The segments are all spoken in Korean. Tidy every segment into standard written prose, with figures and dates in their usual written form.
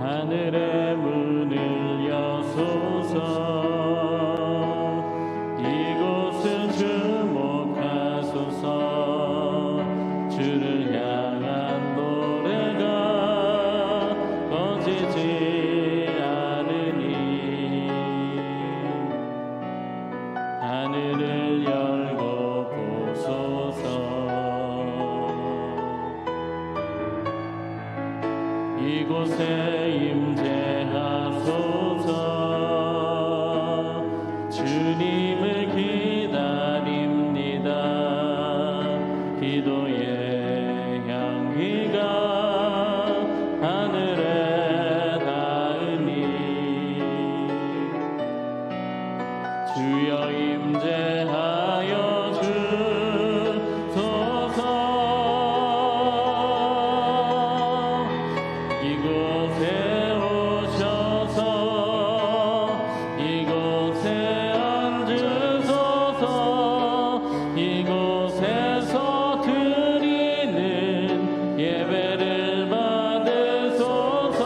하늘의 문을 여소서. 이곳을 주목하소서. 주를 향한 노래가 꺼지지 않으니 하늘을 열고 보소서. 이곳에 임재하소서. 주님을 기다립니다. 기도의 향기가 하늘에 닿으니 주여 임재하여 주소서. 이곳에 오셔서 이곳에 앉으소서. 이곳에서 드리는 예배를 받으소서.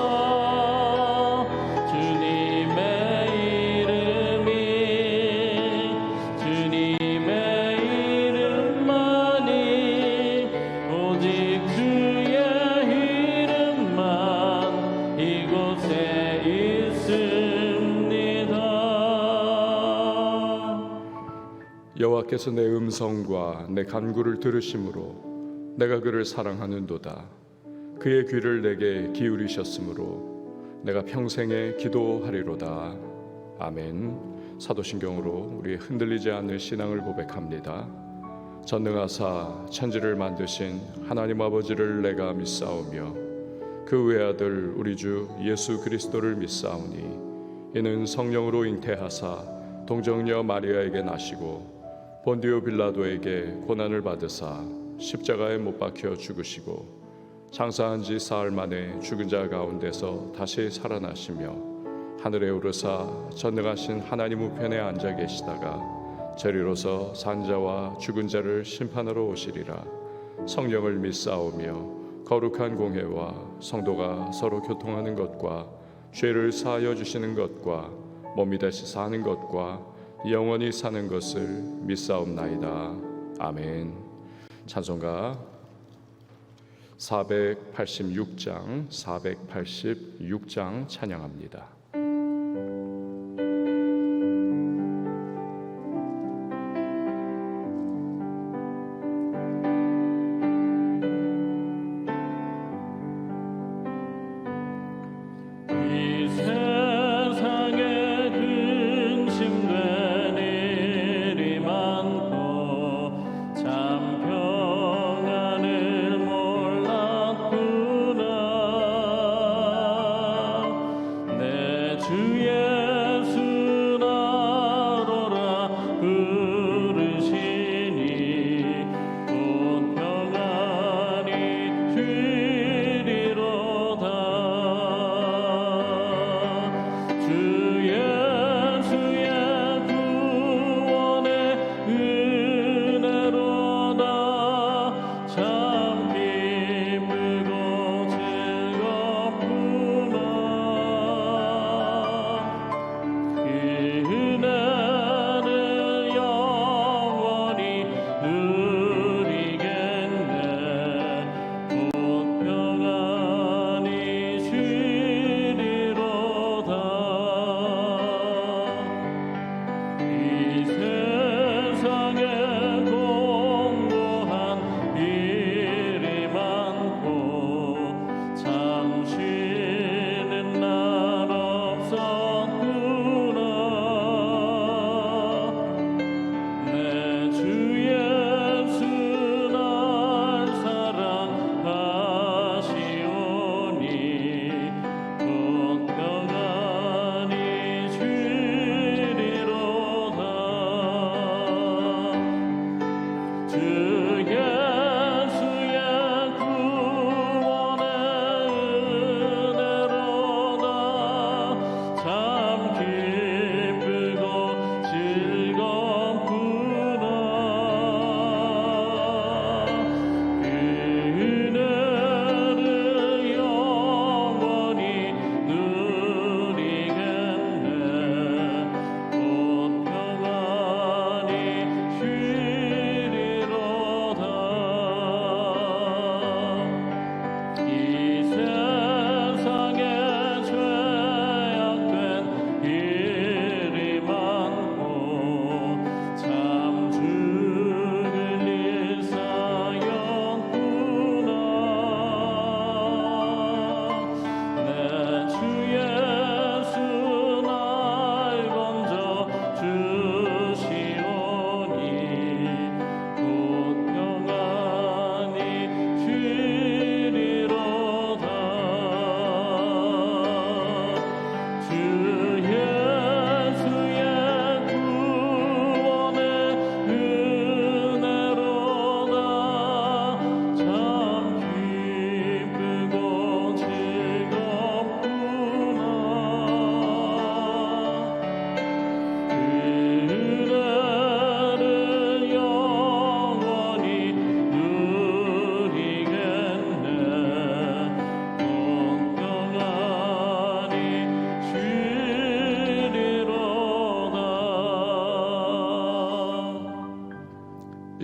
주님의 이름이 주님의 이름만이 오직 주의 이름만 이곳에 있습니다. 여호와께서 내 음성과 내 간구를 들으심으로 내가 그를 사랑하는도다. 그의 귀를 내게 기울이셨으므로 내가 평생에 기도하리로다. 아멘. 사도신경으로 우리의 흔들리지 않는 신앙을 고백합니다. 전능하사 천지를 만드신 하나님 아버지를 내가 믿사오며 그 외아들 우리 주 예수 그리스도를 믿사오니 이는 성령으로 잉태하사 동정녀 마리아에게 나시고 본디오 빌라도에게 고난을 받으사 십자가에 못 박혀 죽으시고 장사한 지 사흘 만에 죽은 자 가운데서 다시 살아나시며 하늘에 오르사 전능하신 하나님 우편에 앉아 계시다가 저리로서 산자와 죽은 자를 심판하러 오시리라. 성령을 믿사오며 거룩한 공회와 성도가 서로 교통하는 것과 죄를 사하여 주시는 것과 몸이 다시 사는 것과 영원히 사는 것을 믿사옵나이다. 아멘. 찬송가 486장 찬양합니다. 이 세상에 근심된 일이 많고 참 평안을 몰랐구나. 내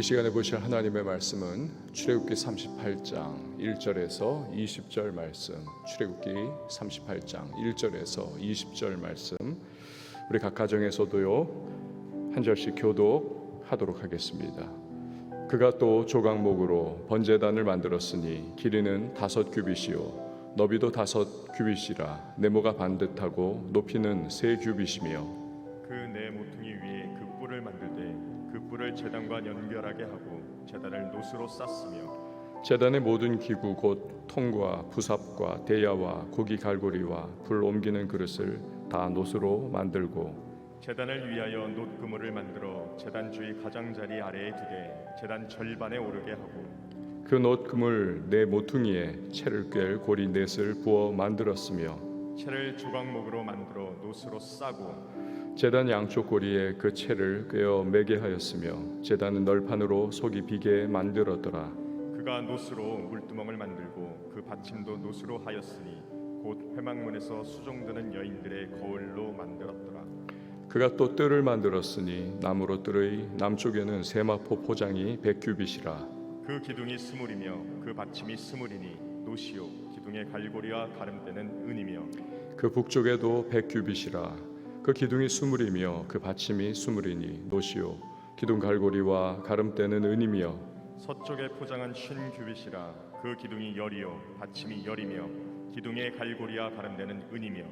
이 시간에 보실 하나님의 말씀은 출애굽기 38장 1절에서 20절 말씀, 출애굽기 38장 1절에서 20절 말씀, 우리 각 가정에서도요 한 절씩 교독하도록 하겠습니다. 그가 또 조각목으로 번제단을 만들었으니 길이는 5규빗이요 너비도 5규빗이라 네모가 반듯하고 높이는 3규빗이며 그 네 모퉁이 위에 그 뿔을 만들되 그 뿔을 제단과 연결하게 하고 제단을 노스로 쌌으며 제단의 모든 기구 곧 통과 부삽과 대야와 고기 갈고리와 불 옮기는 그릇을 다 노스로 만들고 제단을 위하여 놋 그물을 만들어 제단 주위 가장자리 아래에 두되 제단 절반에 오르게 하고 그 놋 그물 네 모퉁이에 채를 꿰 고리 넷을 부어 만들었으며 채를 조각목으로 만들어 놋으로 싸고 제단 양쪽 고리에 그 채를 꿰어 매게 하였으며 제단은 널판으로 속이 비게 만들었더라. 그가 놋으로 물두멍을 만들고 그 받침도 놋으로 하였으니 곧 회막문에서 수종드는 여인들의 거울로 만들었더라. 그가 또 뜰을 만들었으니 나무로 뜰의 남쪽에는 세마포 포장이 100규빗이라. 그 기둥이 스물이며 그 받침이 스물이니 놋이요 기둥의 갈고리와 가름대는 은이며 그 북쪽에도 100규빗이라. 그 기둥이 스물이며 그 받침이 스물이니 놋이요 기둥 갈고리와 가름대는 은이며 서쪽에 포장한 50규빗이라. 그 기둥이 열이요 받침이 열이며 기둥의 갈고리와 가름대는 은이며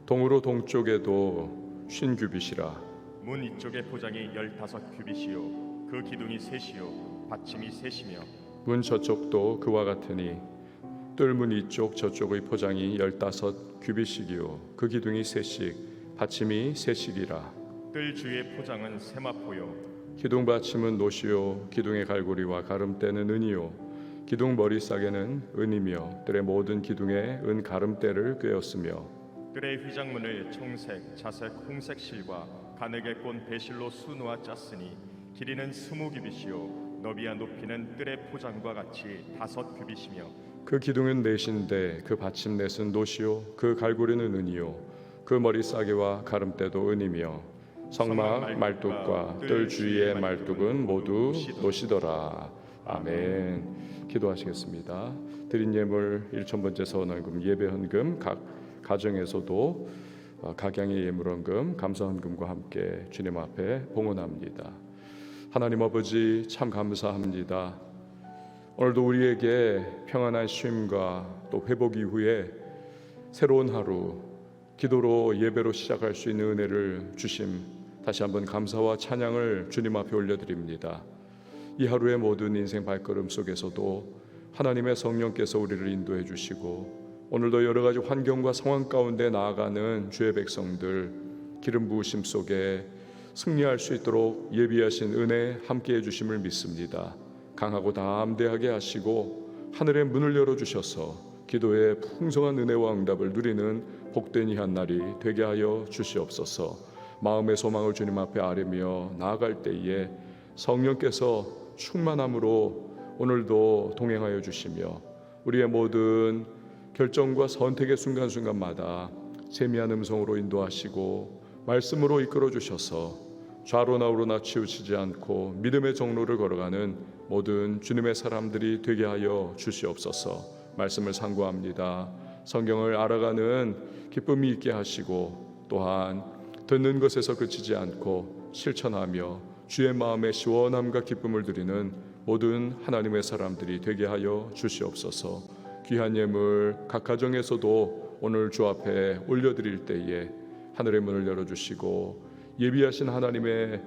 동으로 동쪽에도 50규빗이라. 문 이쪽의 포장이 15규빗이요 그 기둥이 셋이요 받침이 셋이며 문 저쪽도 그와 같으니 뜰문 이쪽 저쪽의 포장이 15규빗이요 그 기둥이 셋씩 받침이 셋이라. 뜰 주위의 포장은 세마포요 기둥 받침은 놋이요 기둥의 갈고리와 가름대는 은이요 기둥 머리싸개는 은이며 뜰의 모든 기둥에 은 가름대를 꿰었으며 뜰의 휘장문을 청색, 자색, 홍색 실과 가늘게 꼰 배실로 수놓아 짰으니 길이는 20규빗이요 너비와 높이는 뜰의 포장과 같이 5규빗이며 그 기둥은 넷인데 그 받침 넷은 놋이요 그 갈고리는 은이요 그 머리싸개와 가름대도 은이며 성막 말뚝과 뜰 주위의 말뚝은 모두 놋이더라. 아멘. 기도하시겠습니다. 드린 예물 1,000번째 서원헌금 예배헌금 각 가정에서도 각양의 예물헌금 감사헌금과 함께 주님 앞에 봉헌합니다. 하나님 아버지 참 감사합니다. 오늘도 우리에게 평안한 쉼과 또 회복 이후에 새로운 하루 기도로 예배로 시작할 수 있는 은혜를 주심 다시 한번 감사와 찬양을 주님 앞에 올려드립니다. 이 하루의 모든 인생 발걸음 속에서도 하나님의 성령께서 우리를 인도해 주시고 오늘도 여러 가지 환경과 상황 가운데 나아가는 주의 백성들 기름 부으심 속에 승리할 수 있도록 예비하신 은혜 함께해 주심을 믿습니다. 강하고 담대하게 하시고 하늘의 문을 열어주셔서 기도의 풍성한 은혜와 응답을 누리는 복된 이 한날이 되게 하여 주시옵소서. 마음의 소망을 주님 앞에 아뢰며 나아갈 때에 성령께서 충만함으로 오늘도 동행하여 주시며 우리의 모든 결정과 선택의 순간순간마다 세미한 음성으로 인도하시고 말씀으로 이끌어 주셔서 좌로나 우로나 치우치지 않고 믿음의 정로를 걸어가는 모든 주님의 사람들이 되게 하여 주시옵소서. 말씀을 상고합니다. 성경을 알아가는 기쁨이 있게 하시고 또한 듣는 것에서 그치지 않고 실천하며 주의 마음에 시원함과 기쁨을 드리는 모든 하나님의 사람들이 되게 하여 주시옵소서. 귀한 예물 각 가정에서도 오늘 주 앞에 올려드릴 때에 하늘의 문을 열어주시고 예비하신 하나님의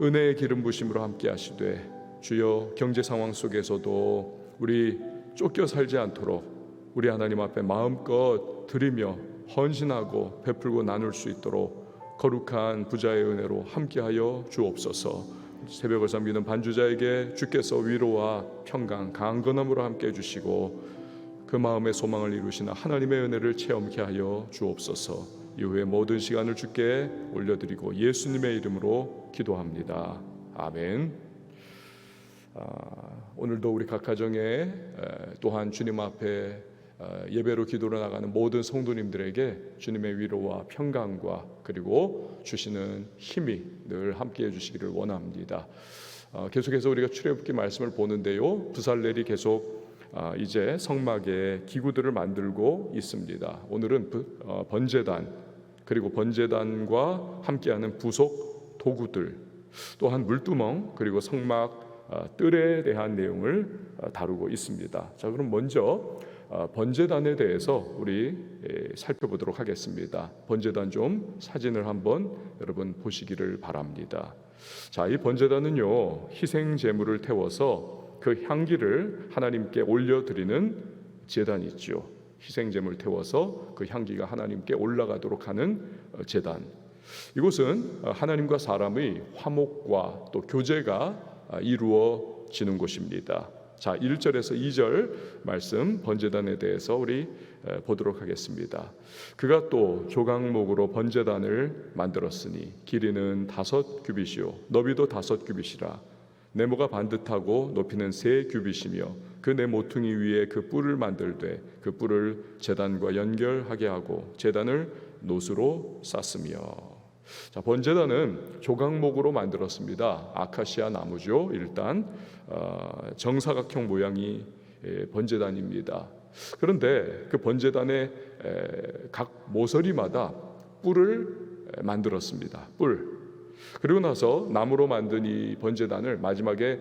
은혜의 기름 부심으로 함께 하시되 주여 경제 상황 속에서도 우리 쫓겨 살지 않도록 우리 하나님 앞에 마음껏 드리며 헌신하고 베풀고 나눌 수 있도록 거룩한 부자의 은혜로 함께하여 주옵소서. 새벽을 섬기는 반주자에게 주께서 위로와 평강 강건함으로 함께해 주시고 그 마음의 소망을 이루시는 하나님의 은혜를 체험케 하여 주옵소서. 이후에 모든 시간을 주께 올려드리고 예수님의 이름으로 기도합니다. 아멘. 오늘도 우리 각 가정에 또한 주님 앞에 예배로 기도로 나가는 모든 성도님들에게 주님의 위로와 평강과 그리고 주시는 힘이 늘 함께해 주시기를 원합니다. 계속해서 우리가 출애굽기 말씀을 보는데요, 부살렐이 계속 이제 성막에 기구들을 만들고 있습니다. 오늘은 번제단, 그리고 번제단과 함께하는 부속 도구들, 또한 물두멍, 그리고 성막 뜰에 대한 내용을 다루고 있습니다. 자, 그럼 먼저 번제단에 대해서 우리 살펴보도록 하겠습니다. 번제단 좀 사진을 한번 여러분 보시기를 바랍니다. 자, 이 번제단은요, 희생 제물을 태워서 그 향기를 하나님께 올려드리는 제단이죠. 희생 제물 태워서 그 향기가 하나님께 올라가도록 하는 제단. 이곳은 하나님과 사람의 화목과 또 교제가 이루어지는 곳입니다. 자, 1절에서 2절 말씀 번제단에 대해서 우리 보도록 하겠습니다. 그가 또 조각목으로 번제단을 만들었으니 길이는 5규빗이요 너비도 5규빗이라. 네모가 반듯하고 높이는 3규빗이며 그 네 모퉁이 위에 그 뿔을 만들되 그 뿔을 제단과 연결하게 하고 제단을 노수로 쌌으며. 자, 번제단은 조각목으로 만들었습니다. 아카시아 나무죠. 일단 정사각형 모양이 번제단입니다. 그런데 그 번제단의 각 모서리마다 뿔을 만들었습니다. 뿔. 그리고 나서 나무로 만든 이 번제단을 마지막에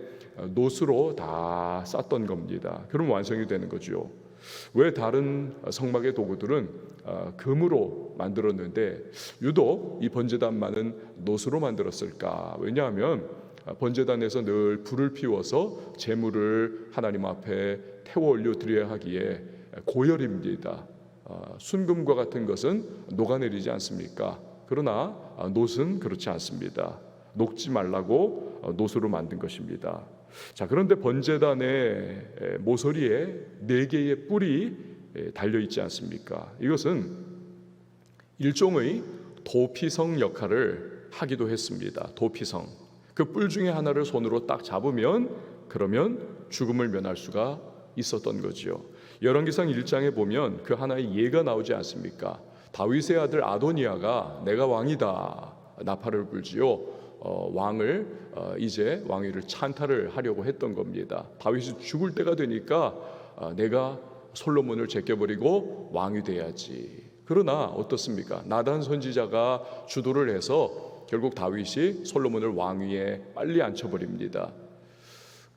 노수로 다 쌌던 겁니다. 그럼 완성이 되는 거죠. 왜 다른 성막의 도구들은 금으로 만들었는데 유독 이 번제단만은 노수로 만들었을까? 왜냐하면 번제단에서 늘 불을 피워서 제물을 하나님 앞에 태워 올려 드려야 하기에 고열입니다. 순금과 같은 것은 녹아내리지 않습니까? 그러나 놋은 그렇지 않습니다. 녹지 말라고 놋으로 만든 것입니다. 자, 그런데 번제단의 모서리에 4개의 뿔이 달려 있지 않습니까? 이것은 일종의 도피성 역할을 하기도 했습니다. 도피성. 그 뿔 중에 하나를 손으로 딱 잡으면 그러면 죽음을 면할 수가 있었던 거지요. 열왕기상 1장에 보면 그 하나의 예가 나오지 않습니까? 다윗의 아들 아도니아가 내가 왕이다 나팔을 불지요. 왕을 이제 왕위를 찬탈을 하려고 했던 겁니다. 다윗이 죽을 때가 되니까 내가 솔로몬을 제껴버리고 왕이 돼야지. 그러나 어떻습니까? 나단 선지자가 주도를 해서 결국 다윗이 솔로몬을 왕위에 빨리 앉혀버립니다.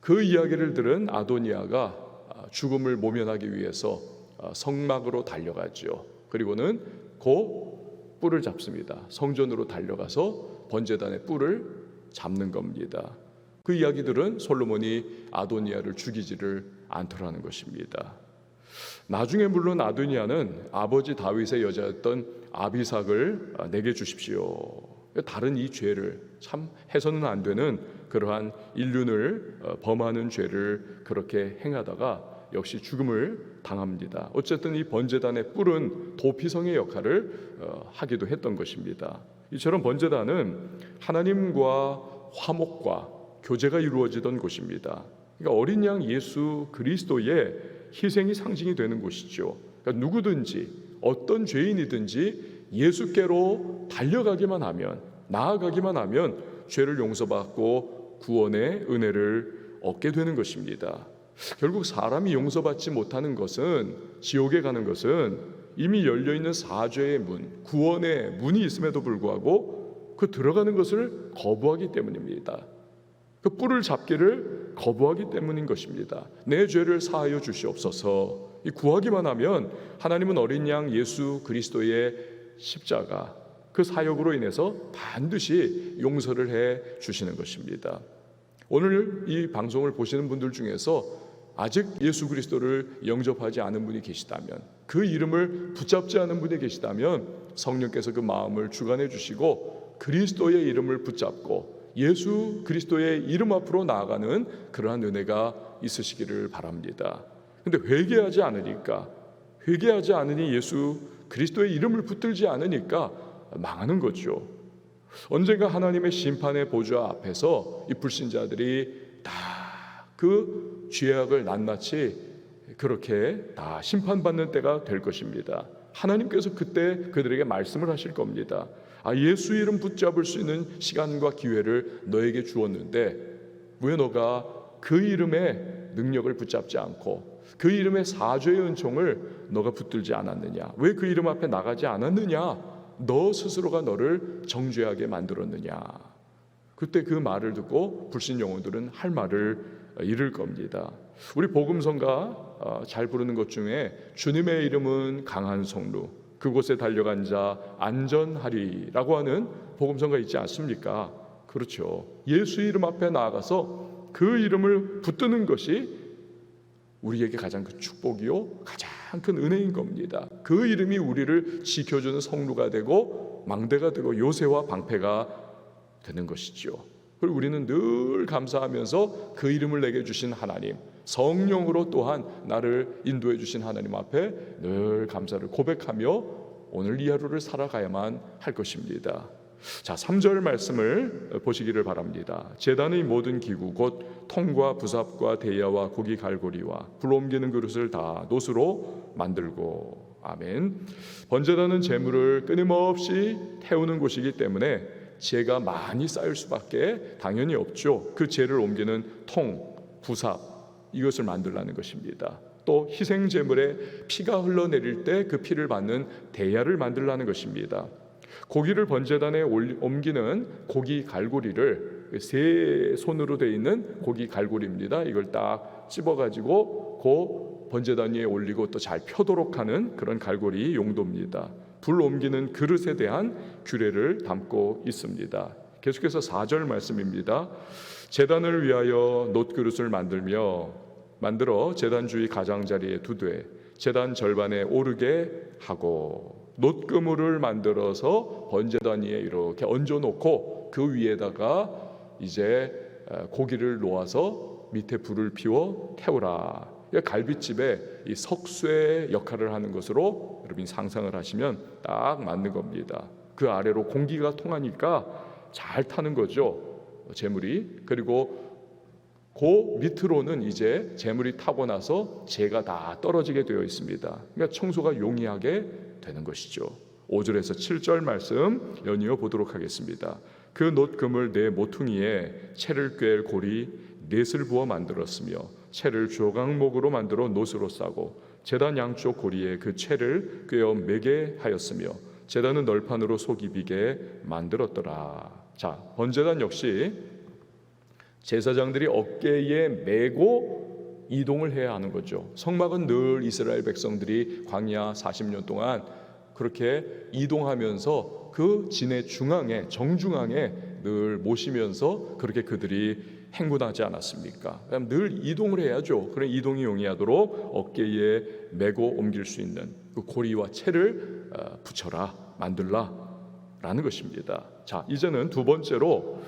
그 이야기를 들은 아도니아가 죽음을 모면하기 위해서 성막으로 달려가죠. 그리고는 그 뿔을 잡습니다. 성전으로 달려가서 번제단의 뿔을 잡는 겁니다. 그 이야기들은 솔로몬이 아도니아를 죽이지를 않더라는 것입니다. 나중에 물론 아도니아는 아버지 다윗의 여자였던 아비삭을 내게 주십시오. 다른 이 죄를 참 해서는 안 되는 그러한 인륜을 범하는 죄를 그렇게 행하다가 역시 죽음을 당합니다. 어쨌든 이 번제단의 뿔은 도피성의 역할을 하기도 했던 것입니다. 이처럼 번제단은 하나님과 화목과 교제가 이루어지던 곳입니다. 그러니까 어린 양 예수 그리스도의 희생이 상징이 되는 곳이죠. 그러니까 누구든지 어떤 죄인이든지 예수께로 달려가기만 하면, 나아가기만 하면 죄를 용서받고 구원의 은혜를 얻게 되는 것입니다. 결국 사람이 용서받지 못하는 것은, 지옥에 가는 것은 이미 열려있는 사죄의 문, 구원의 문이 있음에도 불구하고 그 들어가는 것을 거부하기 때문입니다. 그 뿔을 잡기를 거부하기 때문인 것입니다. 내 죄를 사하여 주시옵소서. 이 구하기만 하면 하나님은 어린 양 예수 그리스도의 십자가, 그 사역으로 인해서 반드시 용서를 해 주시는 것입니다. 오늘 이 방송을 보시는 분들 중에서 아직 예수 그리스도를 영접하지 않은 분이 계시다면, 그 이름을 붙잡지 않은 분이 계시다면 성령께서 그 마음을 주관해 주시고 그리스도의 이름을 붙잡고 예수 그리스도의 이름 앞으로 나아가는 그러한 은혜가 있으시기를 바랍니다. 근데 회개하지 않으니까, 회개하지 않으니 예수 그리스도의 이름을 붙들지 않으니까 망하는 거죠. 언젠가 하나님의 심판의 보좌 앞에서 이 불신자들이 다 그 죄악을 낱낱이 그렇게 다 심판받는 때가 될 것입니다. 하나님께서 그때 그들에게 말씀을 하실 겁니다. 예수 이름 붙잡을 수 있는 시간과 기회를 너에게 주었는데 왜 너가 그 이름의 능력을 붙잡지 않고 그 이름의 사죄의 은총을 너가 붙들지 않았느냐? 왜 그 이름 앞에 나가지 않았느냐? 너 스스로가 너를 정죄하게 만들었느냐? 그때 그 말을 듣고 불신 영혼들은 할 말을 잃을 겁니다. 우리 복음성가 잘 부르는 것 중에 주님의 이름은 강한 성루, 그곳에 달려간 자 안전하리라고 하는 복음성가 있지 않습니까? 그렇죠. 예수 이름 앞에 나아가서 그 이름을 붙드는 것이 우리에게 가장 큰 축복이요, 가장 큰 은혜인 겁니다. 그 이름이 우리를 지켜주는 성루가 되고 망대가 되고 요새와 방패가 되는 것이죠. 그리고 우리는 늘 감사하면서 그 이름을 내게 주신 하나님, 성령으로 또한 나를 인도해 주신 하나님 앞에 늘 감사를 고백하며 오늘 이 하루를 살아가야만 할 것입니다. 자, 3절 말씀을 보시기를 바랍니다. 제단의 모든 기구 곧 통과 부삽과 대야와 고기 갈고리와 불 옮기는 그릇을 다 놋으로 만들고. 아멘. 번제단은 재물을 끊임없이 태우는 곳이기 때문에 재가 많이 쌓일 수밖에 당연히 없죠. 그 재를 옮기는 통, 부삽, 이것을 만들라는 것입니다. 또 희생 제물에 피가 흘러내릴 때 그 피를 받는 대야를 만들라는 것입니다. 고기를 번제단에 옮기는 고기 갈고리를 세 손으로 되어 있는 고기 갈고리입니다. 이걸 딱 찝어가지고 그 번제단 위에 올리고 또 잘 펴도록 하는 그런 갈고리 용도입니다. 불 옮기는 그릇에 대한 규례를 담고 있습니다. 계속해서 4절 말씀입니다. 제단을 위하여 놋그릇을 만들어 제단 주위 가장자리에 두되 제단 절반에 오르게 하고, 놋그물을 만들어서 번제단 위에 이렇게 얹어놓고 그 위에다가 이제 고기를 놓아서 밑에 불을 피워 태우라. 갈빗집에 이 석쇠 역할을 하는 것으로 여러분이 상상을 하시면 딱 맞는 겁니다. 그 아래로 공기가 통하니까 잘 타는 거죠, 재물이. 그리고 그 밑으로는 이제 재물이 타고 나서 재가 다 떨어지게 되어 있습니다. 그러니까 청소가 용이하게 되는 것이죠. 5절에서 7절 말씀 연이어 보도록 하겠습니다. 그 놋금을 네 모퉁이에 채를 꿰 고리 넷을 부어 만들었으며 채를 조각목으로 만들어 놋으로 싸고 제단 양쪽 고리에 그 채를 꿰어 매게 하였으며 제단은 널판으로 속이 비게 만들었더라. 자, 번제단 역시 제사장들이 어깨에 메고 이동을 해야 하는 거죠. 성막은 늘 이스라엘 백성들이 광야 40년 동안 그렇게 이동하면서 그 진의 중앙에, 정중앙에 늘 모시면서 그렇게 그들이 행군하지 않았습니까? 늘 이동을 해야죠. 그래 이동이 용이하도록 어깨에 메고 옮길 수 있는 그 고리와 채를 붙여라, 만들라 라는 것입니다. 자, 이제는 두 번째로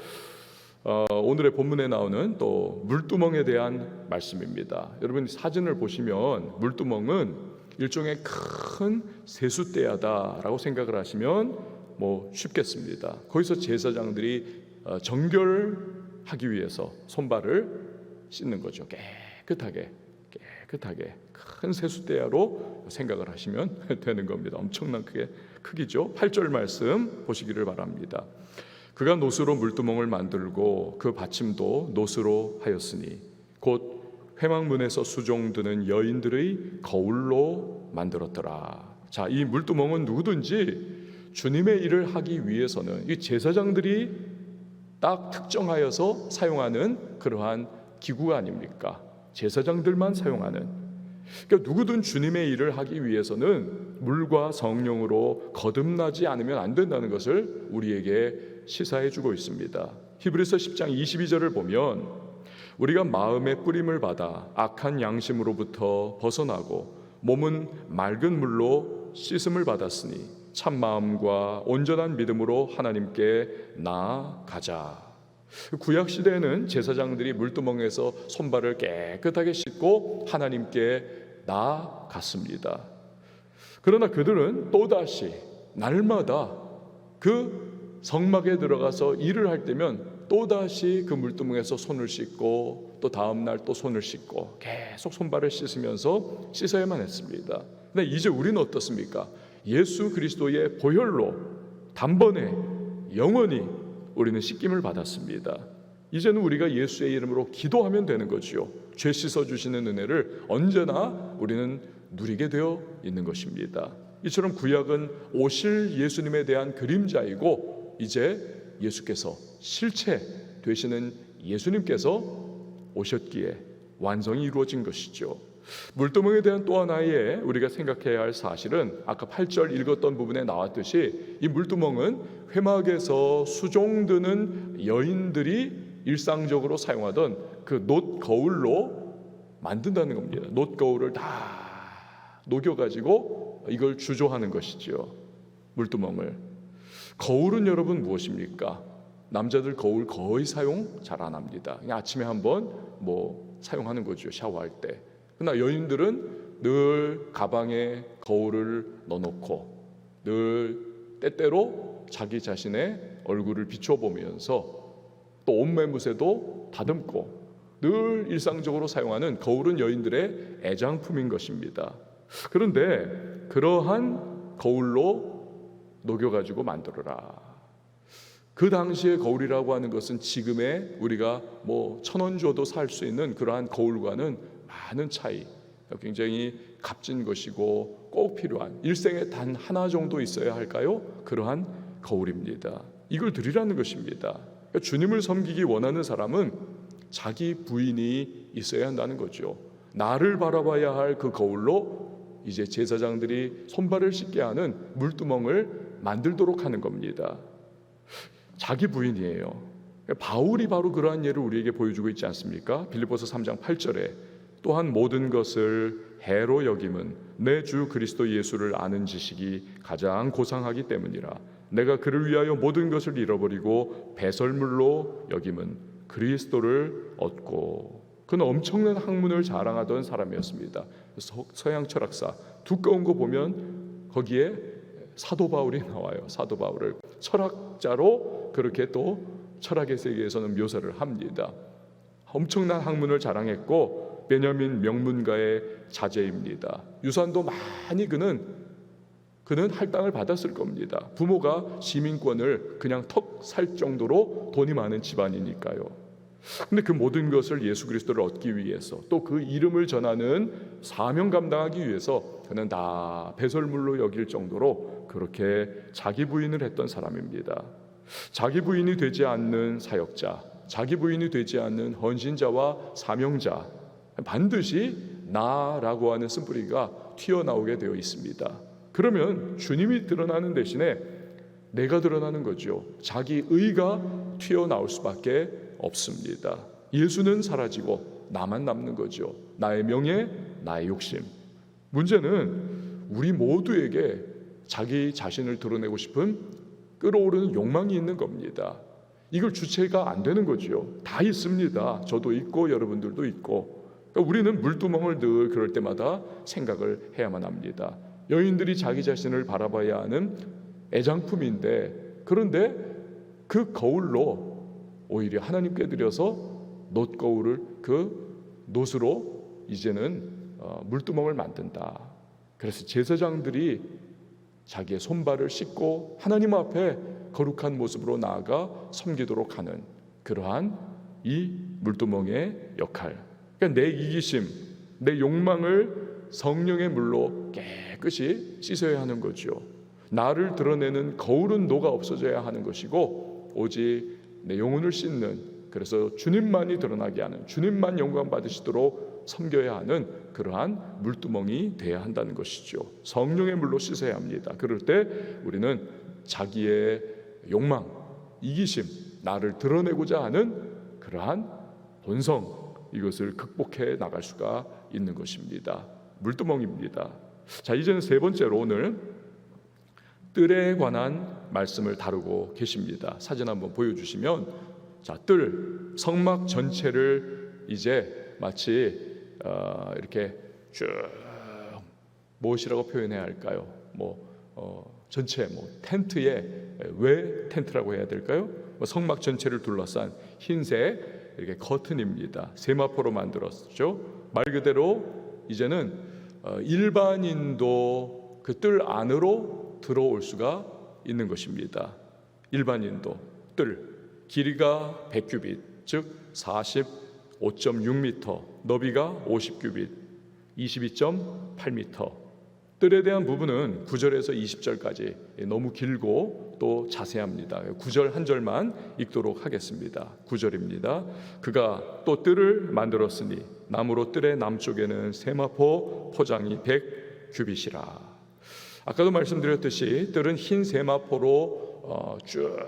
오늘의 본문에 나오는 또 물두멍에 대한 말씀입니다. 여러분 사진을 보시면 물두멍은 일종의 큰 세숫대야다라고 생각을 하시면 쉽겠습니다. 거기서 제사장들이 정결하기 위해서 손발을 씻는 거죠. 깨끗하게 큰 세숫대야로 생각을 하시면 되는 겁니다. 엄청난 크기죠. 8절 말씀 보시기를 바랍니다. 그가 놋으로 물두멍을 만들고 그 받침도 놋으로 하였으니 곧 회막문에서 수종드는 여인들의 거울로 만들었더라. 자, 이 물두멍은 누구든지 주님의 일을 하기 위해서는 이 제사장들이 딱 특정하여서 사용하는 그러한 기구가 아닙니까? 제사장들만 사용하는. 그러니까 누구든 주님의 일을 하기 위해서는 물과 성령으로 거듭나지 않으면 안 된다는 것을 우리에게 시사해 주고 있습니다. 히브리서 10장 22절을 보면 우리가 마음의 뿌림을 받아 악한 양심으로부터 벗어나고 몸은 맑은 물로 씻음을 받았으니 참 마음과 온전한 믿음으로 하나님께 나아가자. 구약 시대에는 제사장들이 물두멍에서 손발을 깨끗하게 씻고 하나님께 나아갔습니다. 그러나 그들은 또다시 날마다 그 성막에 들어가서 일을 할 때면 또다시 그 물두멍에서 손을 씻고 또 다음날 또 손을 씻고 계속 손발을 씻으면서 씻어야만 했습니다. 근데 이제 우리는 어떻습니까? 예수 그리스도의 보혈로 단번에 영원히 우리는 씻김을 받았습니다. 이제는 우리가 예수의 이름으로 기도하면 되는 거지요. 죄 씻어주시는 은혜를 언제나 우리는 누리게 되어 있는 것입니다. 이처럼 구약은 오실 예수님에 대한 그림자이고, 이제 예수께서 실체 되시는 예수님께서 오셨기에 완성이 이루어진 것이죠. 물두멍에 대한 또 하나의 우리가 생각해야 할 사실은, 아까 8절 읽었던 부분에 나왔듯이 이 물두멍은 회막에서 수종드는 여인들이 일상적으로 사용하던 그 놋 거울로 만든다는 겁니다. 놋 거울을 다 녹여가지고 이걸 주조하는 것이죠. 물두멍을. 거울은 여러분 무엇입니까? 남자들 거울 거의 사용 잘 안 합니다. 그냥 아침에 한번 사용하는 거죠, 샤워할 때. 그러나 여인들은 늘 가방에 거울을 넣어놓고 늘 때때로 자기 자신의 얼굴을 비춰보면서 또 옷매무새도 다듬고 늘 일상적으로 사용하는 거울은 여인들의 애장품인 것입니다. 그런데 그러한 거울로 녹여가지고 만들어라. 그 당시의 거울이라고 하는 것은 지금의 우리가 1,000원 줘도 살 수 있는 그러한 거울과는 많은 차이, 굉장히 값진 것이고 꼭 필요한, 일생에 단 하나 정도 있어야 할까요? 그러한 거울입니다. 이걸 드리라는 것입니다. 그러니까 주님을 섬기기 원하는 사람은 자기 부인이 있어야 한다는 거죠. 나를 바라봐야 할 그 거울로 이제 제사장들이 손발을 씻게 하는 물두멍을 만들도록 하는 겁니다. 자기 부인이에요. 바울이 바로 그러한 예를 우리에게 보여주고 있지 않습니까? 빌립보서 3장 8절에 또한 모든 것을 해로 여김은 내 주 그리스도 예수를 아는 지식이 가장 고상하기 때문이라. 내가 그를 위하여 모든 것을 잃어버리고 배설물로 여김은 그리스도를 얻고. 그는 엄청난 학문을 자랑하던 사람이었습니다. 서양 철학사 두꺼운 거 보면 거기에 사도 바울이 나와요. 사도 바울을 철학자로 그렇게 또 철학의 세계에서는 묘사를 합니다. 엄청난 학문을 자랑했고 베냐민 명문가의 자제입니다. 유산도 많이 그는 할당을 받았을 겁니다. 부모가 시민권을 그냥 턱 살 정도로 돈이 많은 집안이니까요. 근데 그 모든 것을 예수 그리스도를 얻기 위해서, 또 그 이름을 전하는 사명 감당하기 위해서 그는 다 배설물로 여길 정도로 그렇게 자기 부인을 했던 사람입니다. 자기 부인이 되지 않는 사역자, 자기 부인이 되지 않는 헌신자와 사명자, 반드시 나라고 하는 쓴뿌리가 튀어나오게 되어 있습니다. 그러면 주님이 드러나는 대신에 내가 드러나는 거죠. 자기 의가 튀어나올 수밖에 없습니다. 예수는 사라지고 나만 남는 거죠. 나의 명예, 나의 욕심. 문제는 우리 모두에게 자기 자신을 드러내고 싶은 끌어오르는 욕망이 있는 겁니다. 이걸 주체가 안 되는 거죠. 다 있습니다. 저도 있고 여러분들도 있고. 그러니까 우리는 물두멍을 늘 그럴 때마다 생각을 해야만 합니다. 여인들이 자기 자신을 바라봐야 하는 애장품인데, 그런데 그 거울로 오히려 하나님께 드려서 놋 거울을 그 놋으로 이제는 물두멍을 만든다. 그래서 제사장들이 자기의 손발을 씻고 하나님 앞에 거룩한 모습으로 나아가 섬기도록 하는 그러한 이 물두멍의 역할. 그러니까 내 이기심, 내 욕망을 성령의 물로 깨끗이 씻어야 하는 거죠. 나를 드러내는 거울은 녹아 없어져야 하는 것이고, 오직 내 영혼을 씻는, 그래서 주님만이 드러나게 하는, 주님만 영광 받으시도록 섬겨야 하는 그러한 물두멍이 돼야 한다는 것이죠. 성령의 물로 씻어야 합니다. 그럴 때 우리는 자기의 욕망, 이기심, 나를 드러내고자 하는 그러한 본성, 이것을 극복해 나갈 수가 있는 것입니다. 물두멍입니다. 자, 이제는 세 번째로 오늘 뜰에 관한 말씀을 다루고 계십니다. 사진 한번 보여주시면, 자, 뜰, 성막 전체를 이제 마치 이렇게 쭉 무엇이라고 표현해야 할까요? 전체 텐트에, 왜 텐트라고 해야 될까요? 성막 전체를 둘러싼 흰색 이렇게 커튼입니다. 세마포로 만들었죠. 말 그대로 이제는 일반인도 그 뜰 안으로 들어올 수가 있는 것입니다. 일반인도 뜰, 길이가 100규빗, 즉 45.6m, 너비가 50규빗, 22.8m. 뜰에 대한 부분은 9절에서 20절까지 너무 길고 또 자세합니다. 9절 한 절만 읽도록 하겠습니다. 9절입니다. 그가 또 뜰을 만들었으니 나무로 뜰의 남쪽에는 세마포 포장이 100규빗이라. 아까도 말씀드렸듯이 뜰은 흰 세마포로 쭉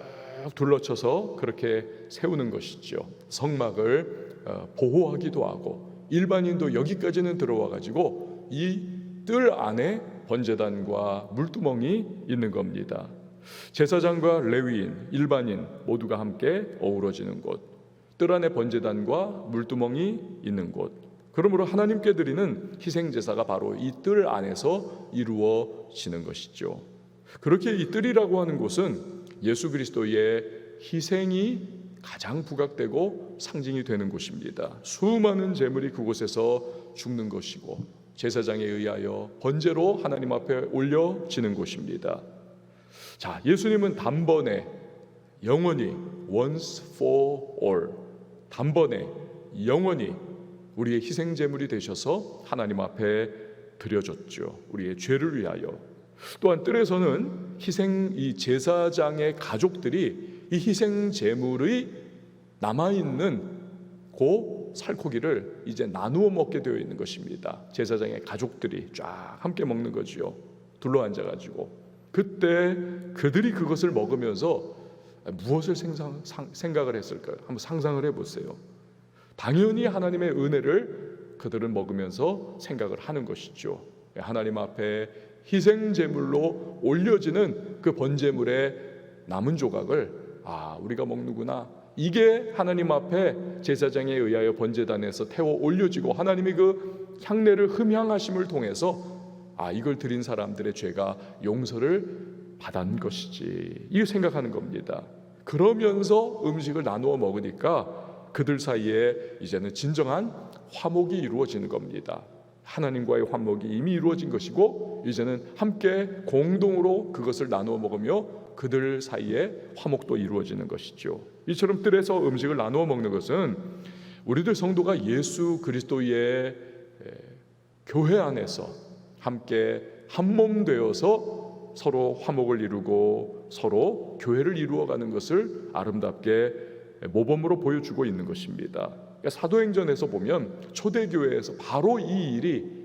둘러쳐서 그렇게 세우는 것이죠. 성막을 보호하기도 하고, 일반인도 여기까지는 들어와 가지고 이 뜰 안에 번제단과 물두멍이 있는 겁니다. 제사장과 레위인, 일반인 모두가 함께 어우러지는 곳, 뜰 안에 번제단과 물두멍이 있는 곳. 그러므로 하나님께 드리는 희생제사가 바로 이 뜰 안에서 이루어지는 것이죠. 그렇게 이 뜰이라고 하는 곳은 예수 그리스도의 희생이 가장 부각되고 상징이 되는 곳입니다. 수많은 제물이 그곳에서 죽는 것이고, 제사장에 의하여 번제로 하나님 앞에 올려지는 곳입니다. 자, 예수님은 단번에 영원히 once for all, 단번에 영원히 우리의 희생 제물이 되셔서 하나님 앞에 드려졌죠. 우리의 죄를 위하여. 또한 뜰에서는 이 제사장의 가족들이 이 희생 제물의 남아있는 살코기를 이제 나누어 먹게 되어 있는 것입니다. 제사장의 가족들이 쫙 함께 먹는 거지요. 둘러앉아가지고. 그때 그들이 그것을 먹으면서 무엇을 생각을 했을까요? 한번 상상을 해보세요. 당연히 하나님의 은혜를 그들은 먹으면서 생각을 하는 것이죠. 하나님 앞에 희생 제물로 올려지는 그 번제물의 남은 조각을 우리가 먹는구나. 이게 하나님 앞에 제사장에 의하여 번제단에서 태워 올려지고 하나님이 그 향례를 흠향하심을 통해서 이걸 드린 사람들의 죄가 용서를 받은 것이지, 이걸 생각하는 겁니다. 그러면서 음식을 나누어 먹으니까 그들 사이에 이제는 진정한 화목이 이루어지는 겁니다. 하나님과의 화목이 이미 이루어진 것이고, 이제는 함께 공동으로 그것을 나누어 먹으며 그들 사이에 화목도 이루어지는 것이죠. 이처럼 뜰에서 음식을 나누어 먹는 것은 우리들 성도가 예수 그리스도의 교회 안에서 함께 한 몸 되어서 서로 화목을 이루고 서로 교회를 이루어가는 것을 아름답게 모범으로 보여주고 있는 것입니다. 사도행전에서 보면 초대교회에서 바로 이 일이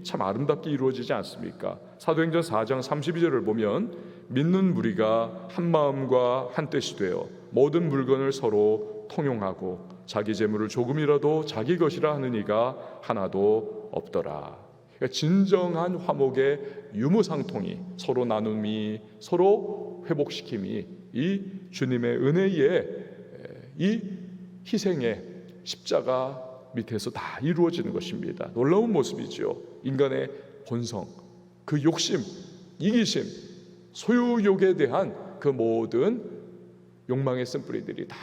참 아름답게 이루어지지 않습니까? 사도행전 4장 32절을 보면 믿는 무리가 한 마음과 한 뜻이 되어 모든 물건을 서로 통용하고 자기 재물을 조금이라도 자기 것이라 하는 이가 하나도 없더라. 그러니까 진정한 화목의 유무상통이, 서로 나눔이, 서로 회복시킴이 이 주님의 은혜의 이 희생의 십자가 밑에서 다 이루어지는 것입니다. 놀라운 모습이죠. 인간의 본성, 그 욕심, 이기심, 소유욕에 대한 그 모든 욕망의 쓴뿌리들이 다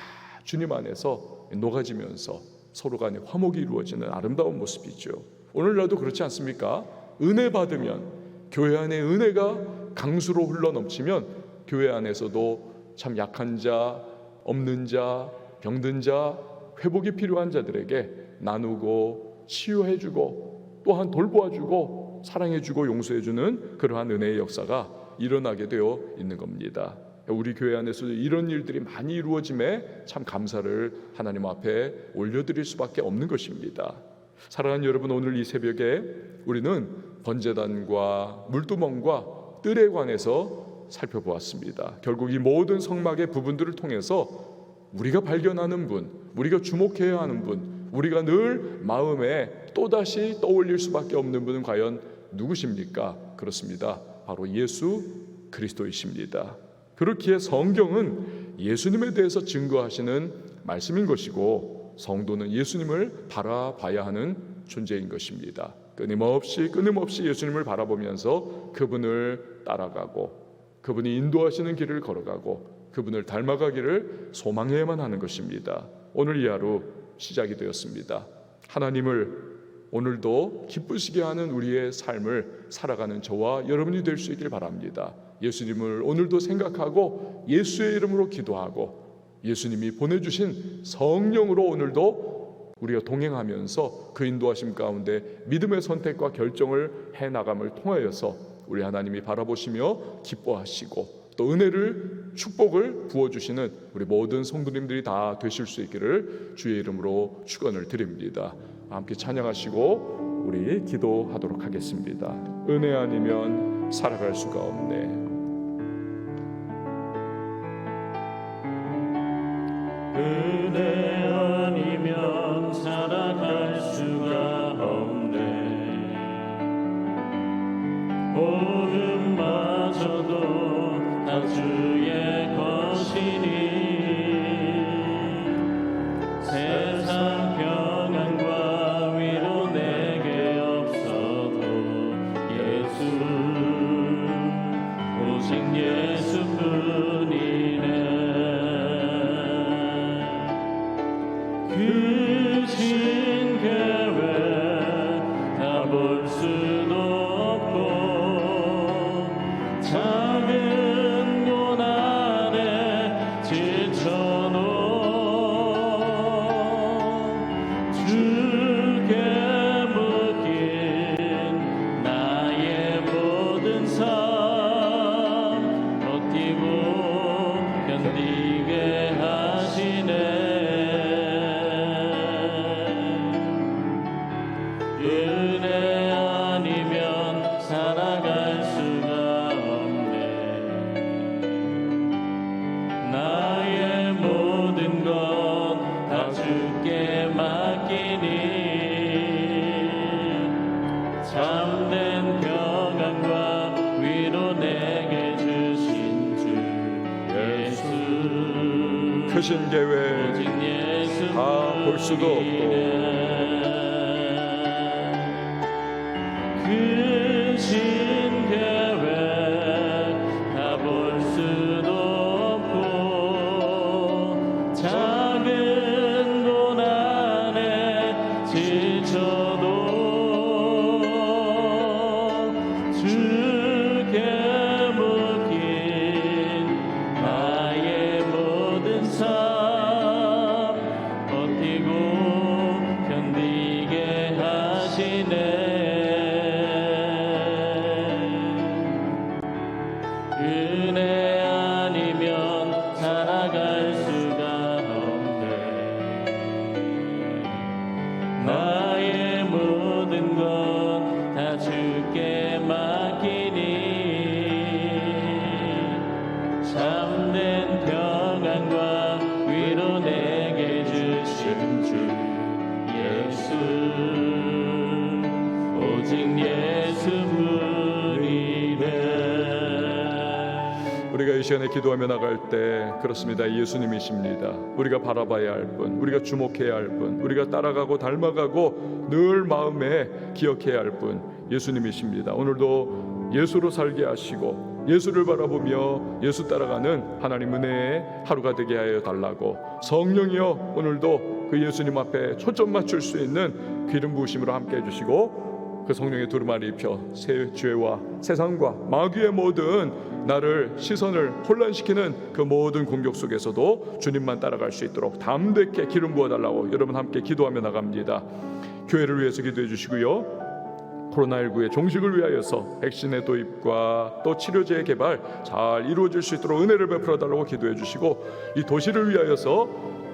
주님 안에서 녹아지면서 서로 간에 화목이 이루어지는 아름다운 모습이죠. 오늘날도 그렇지 않습니까? 은혜 받으면, 교회 안에 은혜가 강수로 흘러넘치면 교회 안에서도 참 약한 자, 없는 자, 병든 자, 회복이 필요한 자들에게 나누고 치유해주고 또한 돌보아주고 사랑해주고 용서해주는 그러한 은혜의 역사가 일어나게 되어 있는 겁니다. 우리 교회 안에서도 이런 일들이 많이 이루어짐에 참 감사를 하나님 앞에 올려드릴 수밖에 없는 것입니다. 사랑하는 여러분, 오늘 이 새벽에 우리는 번제단과 물두멍과 뜰에 관해서 살펴보았습니다. 결국 이 모든 성막의 부분들을 통해서 우리가 발견하는 분, 우리가 주목해야 하는 분, 우리가 늘 마음에 또다시 떠올릴 수밖에 없는 분은 과연 누구십니까? 그렇습니다. 바로 예수 그리스도이십니다. 그렇기에 성경은 예수님에 대해서 증거하시는 말씀인 것이고, 성도는 예수님을 바라봐야 하는 존재인 것입니다. 끊임없이 예수님을 바라보면서 그분을 따라가고 그분이 인도하시는 길을 걸어가고 그분을 닮아가기를 소망해야만 하는 것입니다. 오늘 이 하루 시작이 되었습니다. 하나님을 오늘도 기쁘시게 하는 우리의 삶을 살아가는 저와 여러분이 될 수 있길 바랍니다. 예수님을 오늘도 생각하고 예수의 이름으로 기도하고 예수님이 보내주신 성령으로 오늘도 우리가 동행하면서 그 인도하심 가운데 믿음의 선택과 결정을 해나감을 통하여서 우리 하나님이 바라보시며 기뻐하시고 또 은혜를 축복을 부어주시는 우리 모든 성도님들이 다 되실 수 있기를 주의 이름으로 축원을 드립니다. 함께 찬양하시고 우리 기도하도록 하겠습니다. 은혜 아니면 살아갈 수가 없네. 은혜 아니면 살아갈 수가 없네. 복음마저도 다 주의 것이니 세상 평안과 위로 내게 없어도 예수 오직 예수뿐이네. 크신 계획 다 볼 수도 없고 작은 고난에 지쳐도 주께 묶인 나의 모든 삶 버티고 견디게 하시네. 은혜 아니면 살아갈 수가 없네. 나의 모든 것 다 주께 맡기니 참된 평안과 위로 내게 주신 주 예수 크신 계획 오직 예수 다 볼 수도 없고 크신 계획 다 볼 수도 없고 작은 고난에 지쳐도 주께 묶인 나의 모든 삶 버티고 견디게 하시네. 은혜 아니면 살아갈 수가 없네. 나의 모든 것 다 주께 맡기니 참된 평안과 위로 내게 주신 주 예수 오직 예수뿐이네. 우리가 이 시간에 기도하며 나갈 때 그렇습니다. 예수님이십니다. 우리가 바라봐야 할 분, 우리가 주목해야 할 분, 우리가 따라가고 닮아가고 늘 마음에 기억해야 할 분 예수님이십니다. 오늘도 예수로 살게 하시고 예수를 바라보며 예수 따라가는 하나님 은혜의 하루가 되게 하여 달라고 성령이여 오늘도 그 예수님 앞에 초점 맞출 수 있는 기름 부으심으로 함께 해주시고 그 성령의 두루마리 입혀 새 죄와 세상과 마귀의 모든 나를 시선을 혼란시키는 그 모든 공격 속에서도 주님만 따라갈 수 있도록 담대케 기름 부어달라고 여러분 함께 기도하며 나갑니다. 교회를 위해서 기도해 주시고요. 코로나19의 종식을 위하여서 백신의 도입과 또 치료제의 개발 잘 이루어질 수 있도록 은혜를 베풀어 달라고 기도해 주시고 이 도시를 위하여서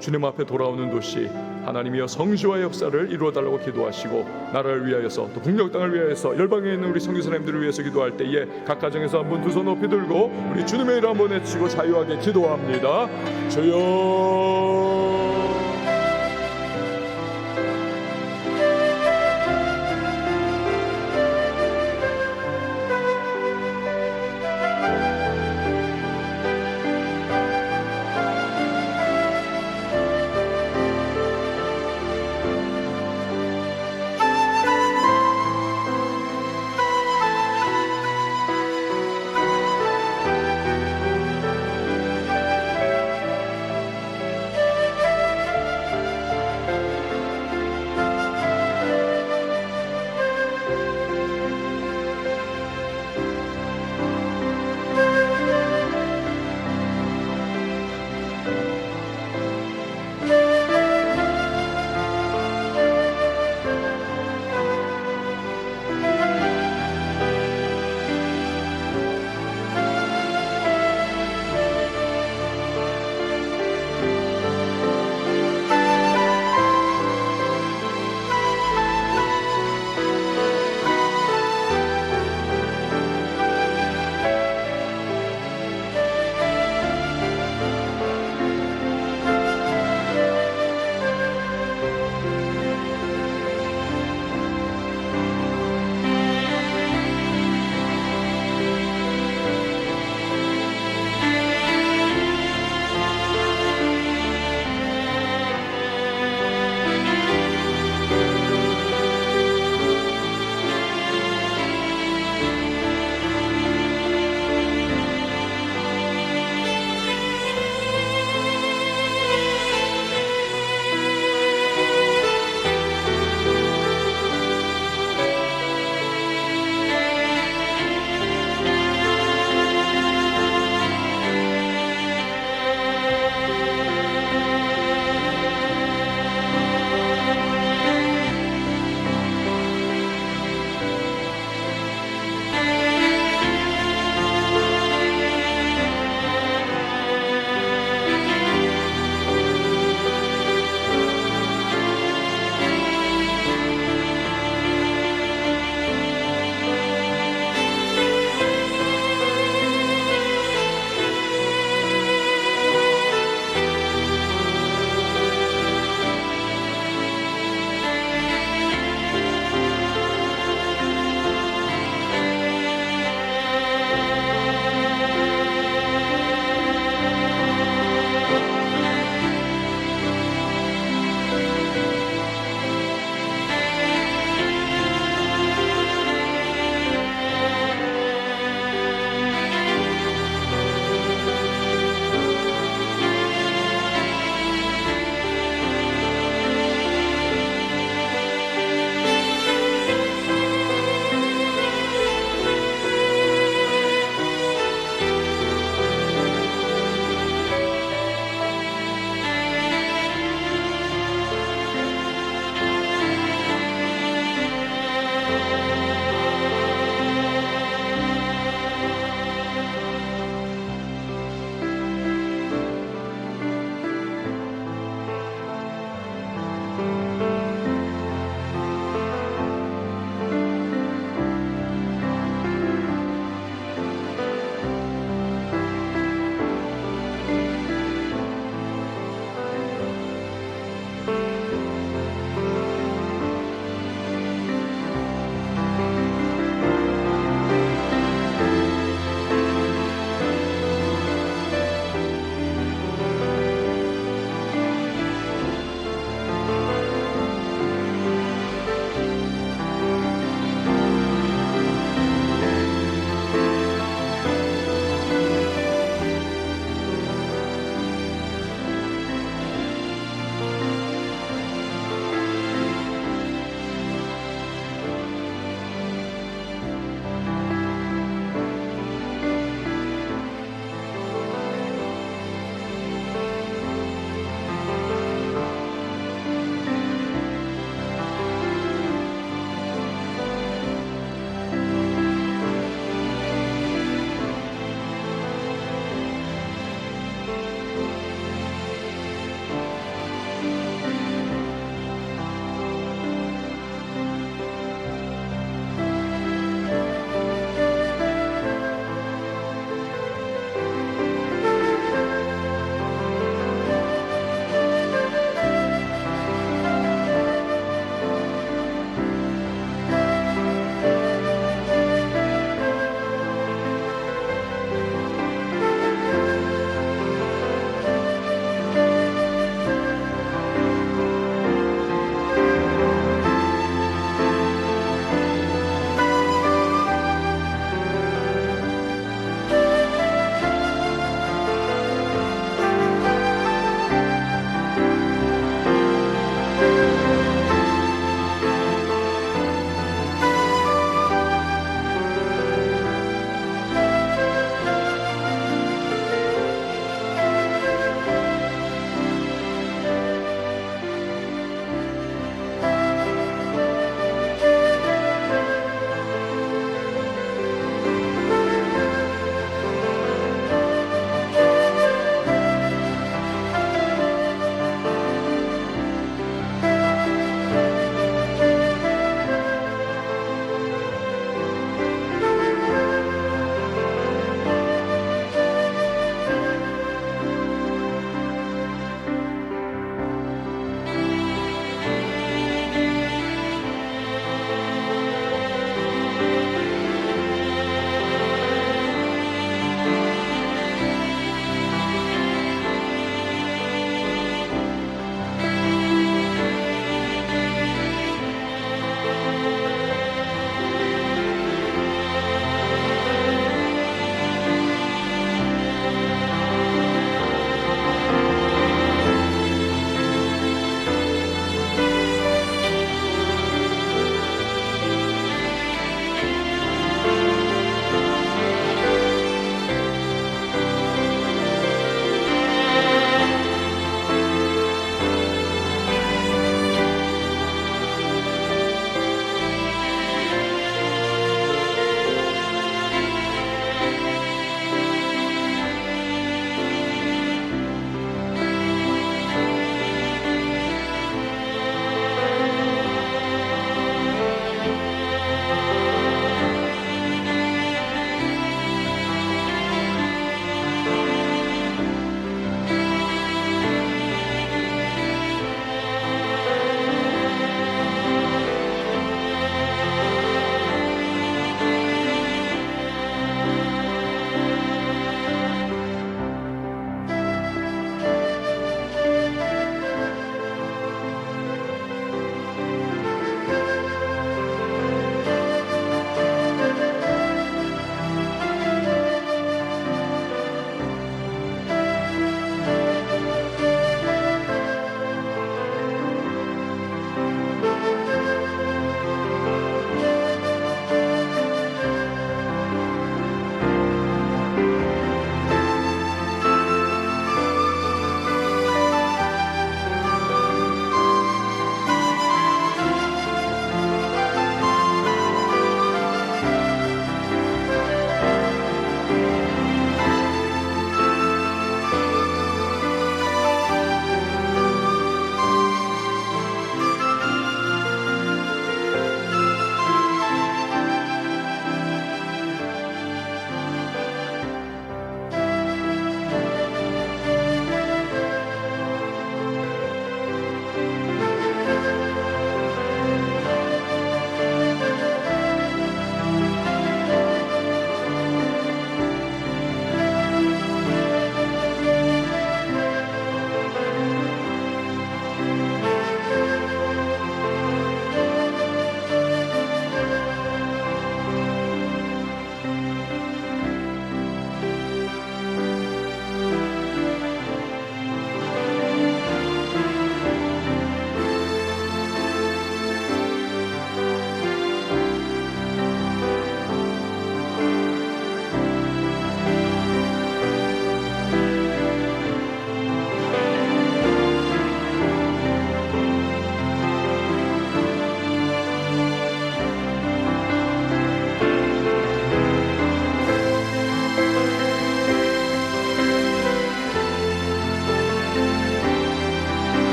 주님 앞에 돌아오는 도시 하나님이여 성시와 역사를 이루어 달라고 기도하시고 나라를 위하여서 또 북녘 땅을 위하여서 열방에 있는 우리 선교사님들을 위해서 기도할 때에 각 가정에서 한 분 두 손 높이 들고 우리 주님의 이름 한번 외치고 자유하게 기도합니다. 주여